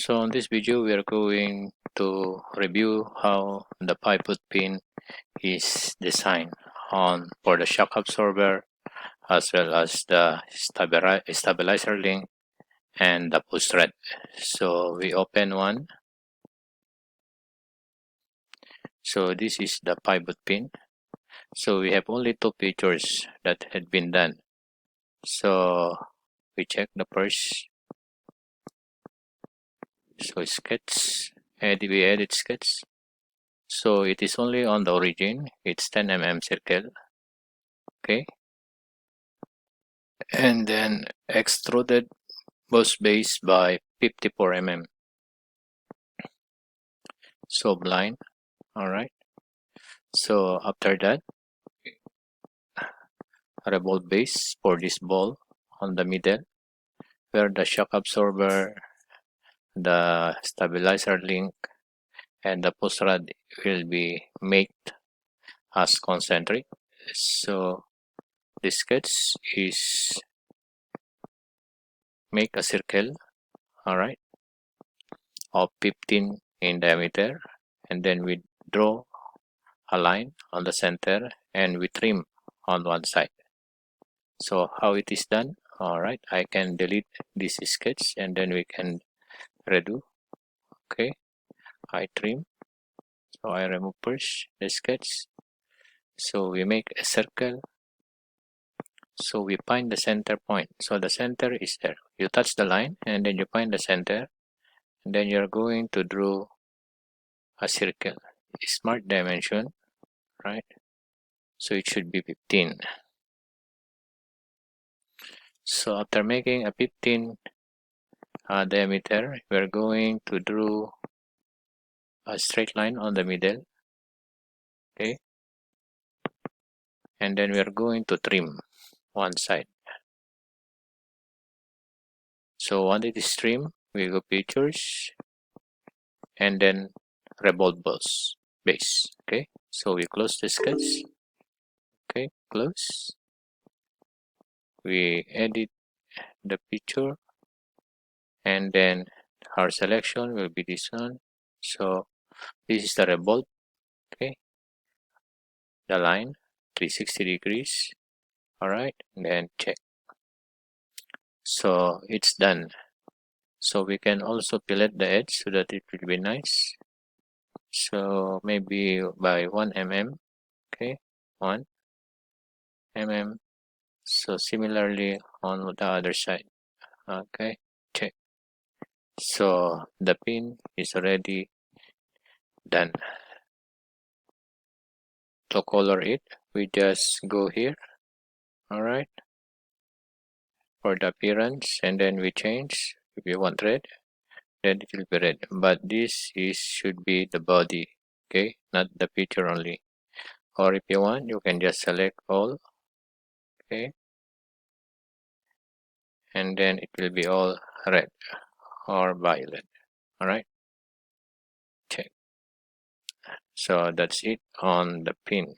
So in this video we are going to review how the pivot pin is designed for the shock absorber, as well as the stabilizer link and the push thread. So we open one. So this is the pivot pin. So we have only two features that had been done. So we check the first. So sketch, we edit sketch. So it is only on the origin. It's 10 mm circle. Okay. And then extruded boss base by 54 mm. So blind. Alright. So after that, revolve base for this ball on the middle, where the shock absorber, the stabilizer link, and the push rod will be made as concentric. So the sketch is make a circle, alright, of 15 in diameter, and then we draw a line on the center and we trim on one side. So how it is done? Alright, I can delete this sketch and then we can redo. Okay, I trim. So I remove first the sketch. So we make a circle. So we find the center point. So the center is there. You touch the line and then you find the center. And then you're going to draw a circle. Smart dimension, right? So it should be 15. So after making a 15 diameter, we're going to draw a straight line on the middle. Okay. And then we are going to trim one side. So once it is trimmed, we go pictures and then revolve base. Okay. So we close the sketch. Okay. Close. We edit the picture and then our selection will be this one. So this is the revolve. Okay. The line 360 degrees. Alright. And then check. So it's done. So we can also fillet the edge so that it will be nice. So maybe by 1 mm. Okay, 1 mm. So similarly on the other side. Okay, check. So the pin is already done. To color it, we just go here. Alright, for the appearance, and then we change. If you want red, then it will be red. But this should be the body. Okay, not the picture only. Or if you want, you can just select all. Okay, and then it will be all red or violet. Alright, check. So that's it on the pin.